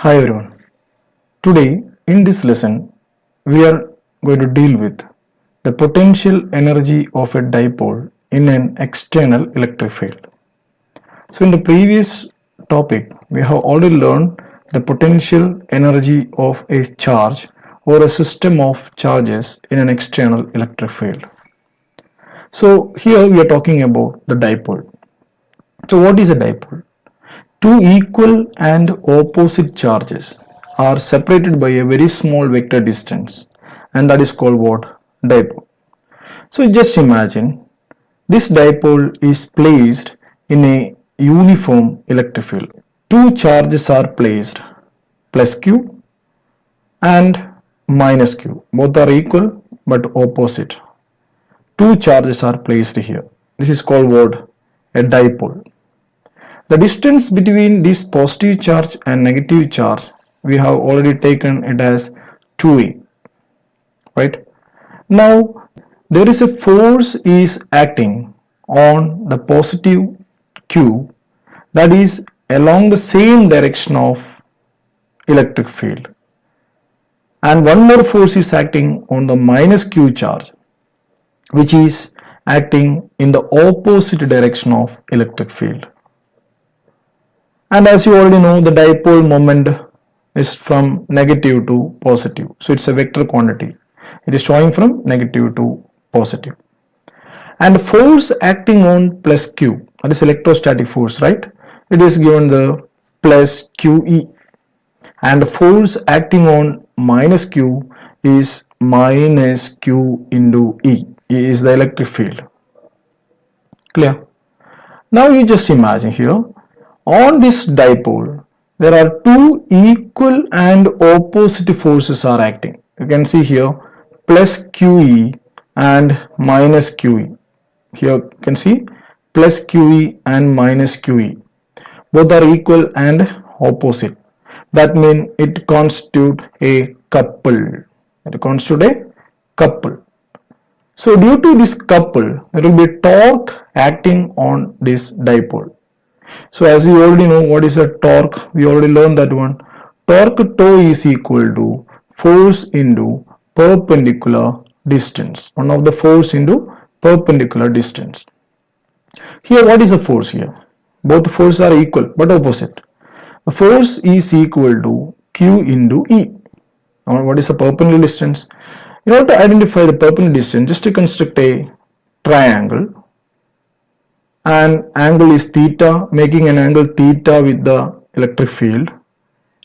Hi everyone. Today in this lesson we are going to deal with the potential energy of a dipole in an external electric field. So in the previous topic we have already learned the potential energy of a charge or a system of charges in an external electric field. So here we are talking about the dipole. So what is a dipole? Two equal and opposite charges are separated by a very small vector distance, and that is called what? Dipole. So just imagine this dipole is placed in a uniform electric field. Two charges are placed, plus q and minus q. Both are equal but opposite. Two charges are placed here. This is called what? A dipole. The distance between this positive charge and negative charge, we have already taken it as 2a, right? Now there is a force is acting on the positive q, that is along the same direction of electric field, and one more force is acting on the minus q charge, which is acting in the opposite direction of electric field. And as you already know, the dipole moment is from negative to positive. So it's a vector quantity. It is showing from negative to positive. And force acting on plus Q, that is electrostatic force, right? It is given the plus QE. And force acting on minus Q is minus Q into E. E is the electric field. Clear? Now you just imagine here, on this dipole, there are two equal and opposite forces are acting. You can see here plus QE and minus QE. Here you can see plus QE and minus QE. Both are equal and opposite. That means it constitutes a couple. It constitutes a couple. So due to this couple, there will be torque acting on this dipole. So as you already know what is a torque, we already learned that one. Torque tau is equal to force into perpendicular distance. One of the force into perpendicular distance. Here what is the force here? Both forces are equal but opposite. The force is equal to Q into E. Now what is the perpendicular distance? In order to identify the perpendicular distance, just to construct a triangle, and angle is theta, making an angle theta with the electric field.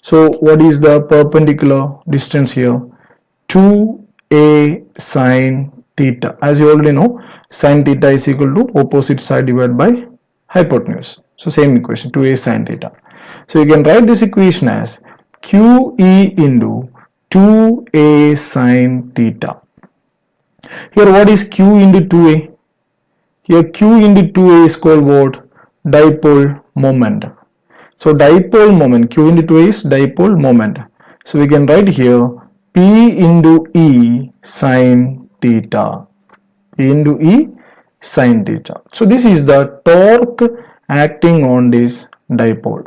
So what is the perpendicular distance here? 2a sine theta. As you already know, sine theta is equal to opposite side divided by hypotenuse. So same equation, 2a sine theta. So you can write this equation as QE into 2a sine theta. Here what is Q into 2a? Here Q into 2a is called what? Dipole moment. So dipole moment, Q into 2a is dipole moment. So we can write here P into E sine theta. P into E sine theta. So this is the torque acting on this dipole.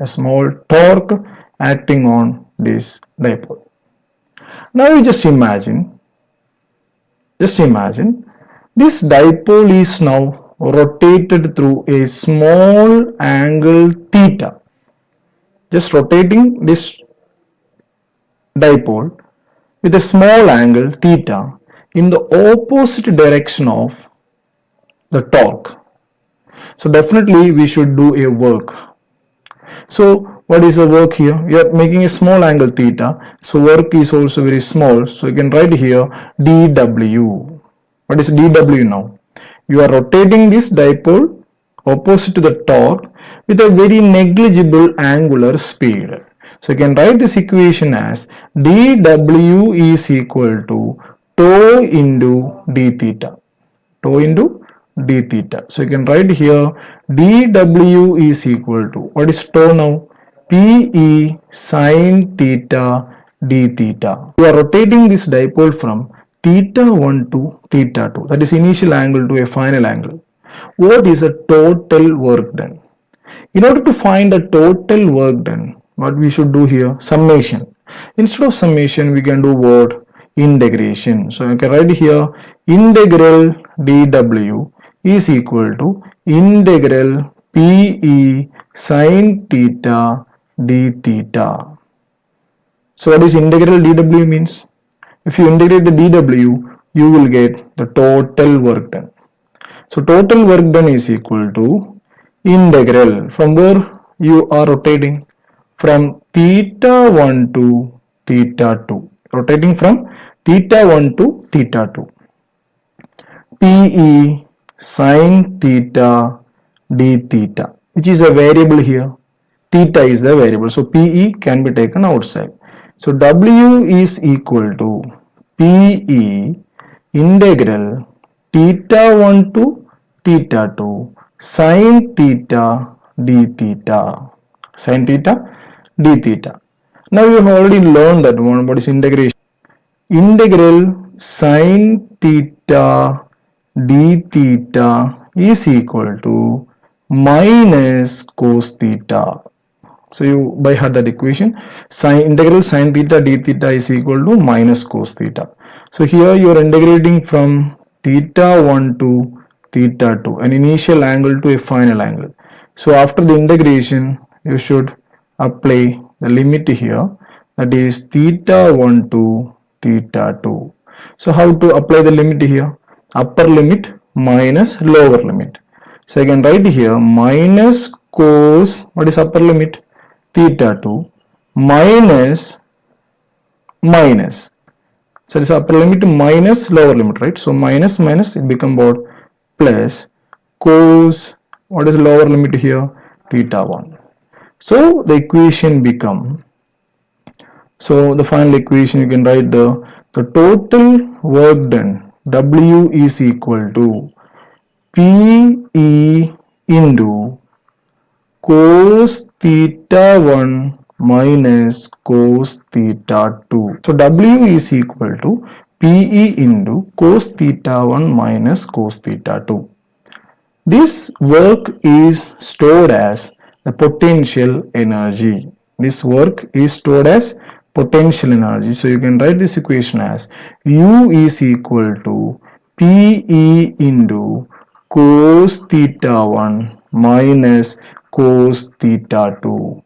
A small torque acting on this dipole. Now you just imagine this dipole is now rotated through a small angle theta. Just rotating this dipole with a small angle theta in the opposite direction of the torque. So definitely we should do a work. So what is the work here? We are making a small angle theta. So work is also very small. So you can write here dW. What is dW now? You are rotating this dipole opposite to the torque with a very negligible angular speed. So you can write this equation as dW is equal to tau into d theta. Tau into d theta. So you can write here dW is equal to, what is tau now? Pe sine theta d theta. You are rotating this dipole from theta 1 to theta 2, that is initial angle to a final angle. What is the total work done? In order to find the total work done, what we should do here? Summation. Instead of summation, we can do what? Integration. So I can write here integral dw is equal to integral pe sine theta d theta. So what is integral dw means? If you integrate the dw, you will get the total work done. So total work done is equal to integral from where you are rotating, from theta 1 to theta 2, rotating from theta 1 to theta 2, Pe sine theta d theta, which is a variable here. Theta is a variable, so Pe can be taken outside. So W is equal to Pe integral theta 1 to theta 2 sine theta d theta, sine theta d theta. Now you have already learned that one. What is integration? Integral sine theta d theta is equal to minus cos theta. So you by heart that equation, integral sine theta d theta is equal to minus cos theta. So here you are integrating from theta 1 to theta 2, an initial angle to a final angle. So after the integration, you should apply the limit here, that is theta 1 to theta 2. So how to apply the limit here? Upper limit minus lower limit. So I can write here minus cos, what is upper limit? Theta 2 minus minus. So this upper limit minus lower limit, right? So minus minus it become what? Plus cos, what is lower limit here? Theta 1. So the equation become, so the final equation you can write the total work done W is equal to PE into cos theta 1 minus cos theta 2. So W is equal to PE into cos theta 1 minus cos theta 2. This work is stored as the potential energy. This work is stored as potential energy. So you can write this equation as U is equal to PE into cos theta 1 minus cos theta 2.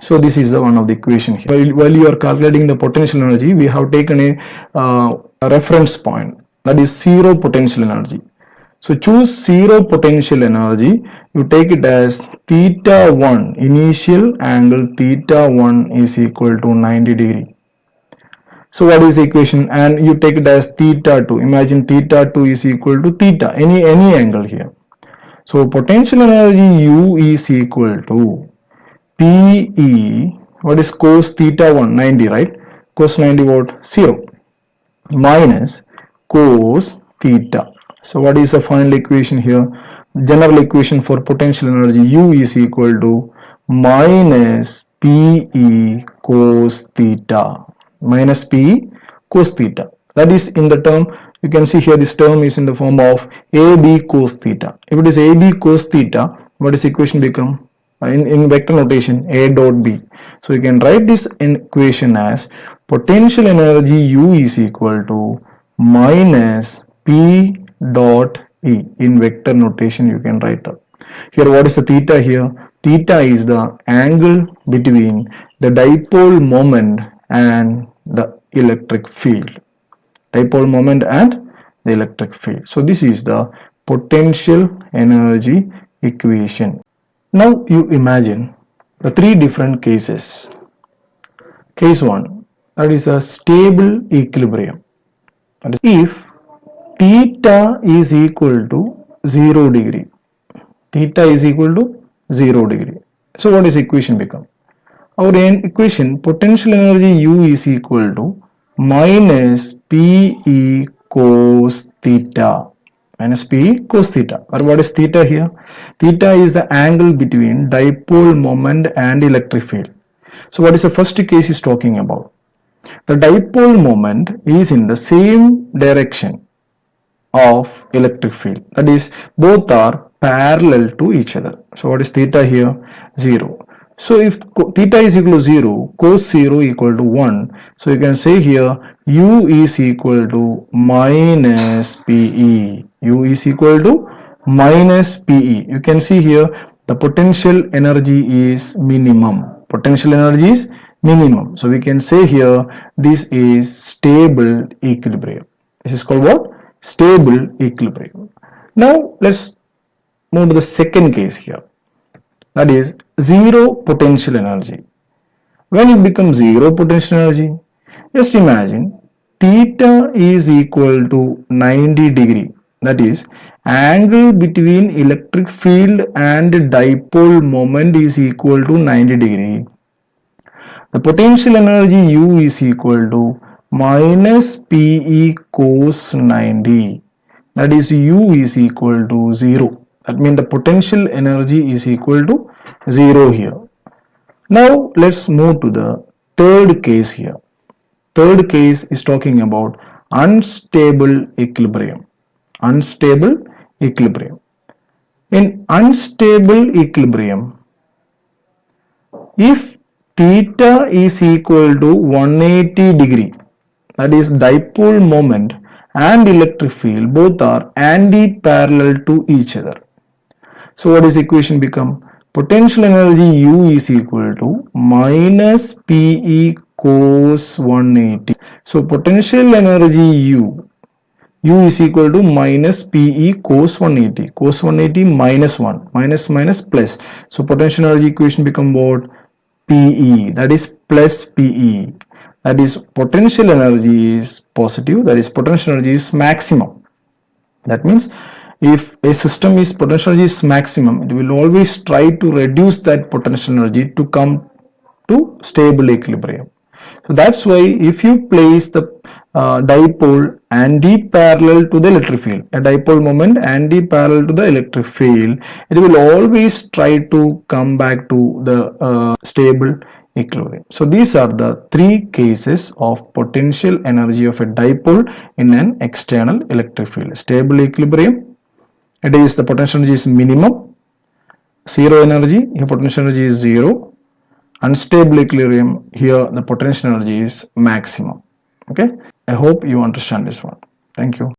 So this is the one of the equation here. While you are calculating the potential energy, we have taken a reference point, that is zero potential energy. So choose zero potential energy. You take it as theta 1, initial angle theta 1 is equal to 90 degree. So what is the equation? And you take it as theta 2. Imagine theta 2 is equal to theta, any angle here. So potential energy U is equal to PE, what is cos theta 1? 90, right? Cos 90 what? 0 minus cos theta. So what is the final equation here? General equation for potential energy U is equal to minus PE cos theta, minus PE cos theta. That is in the term, you can see here this term is in the form of AB cos theta. If it is AB cos theta, what is equation become? In vector notation A dot B. So you can write this equation as potential energy U is equal to minus P dot E. In vector notation you can write that. Here what is the theta here? Theta is the angle between the dipole moment and the electric field. Dipole moment and the electric field. So this is the potential energy equation. Now you imagine the three different cases. Case 1, that is a stable equilibrium. That is if theta is equal to 0 degree. Theta is equal to 0 degree. So what is equation become? Our equation, potential energy U is equal to minus PE cos theta, minus P cos theta. Or what is theta here? Theta is the angle between dipole moment and electric field. So what is the first case is talking about? The dipole moment is in the same direction of electric field. That is, both are parallel to each other. So what is theta here? 0. So if theta is equal to 0, cos 0 equal to 1. So you can say here u is equal to minus PE. U is equal to minus PE. You can see here the potential energy is minimum. Potential energy is minimum. So we can say here this is stable equilibrium. This is called what? Stable equilibrium. Now let's move to the second case here. That is zero potential energy. When it becomes zero potential energy, just imagine theta is equal to 90 degree. That is, angle between electric field and dipole moment is equal to 90 degree. The potential energy U is equal to minus PE cos 90. That is, U is equal to 0. That means the potential energy is equal to 0 here. Now let's move to the third case here. Third case is talking about unstable equilibrium. Unstable equilibrium. In unstable equilibrium, if theta is equal to 180 degree, that is dipole moment and electric field both are anti-parallel to each other. So what is equation become? Potential energy U is equal to minus PE cos 180. So potential energy U is equal to minus PE cos 180. Cos 180 minus 1. Minus plus. So potential energy equation become what? PE. That is plus PE. That is potential energy is positive. That is potential energy is maximum. That means if a system is potential energy is maximum, it will always try to reduce that potential energy to come to stable equilibrium. So that's why if you place the dipole anti-parallel to the electric field, a dipole moment anti-parallel to the electric field, it will always try to come back to the stable equilibrium. So these are the three cases of potential energy of a dipole in an external electric field. Stable equilibrium, it is the potential energy is minimum. Zero energy, here potential energy is zero. Unstable equilibrium, here the potential energy is maximum. Okay, I hope you understand this one. Thank you.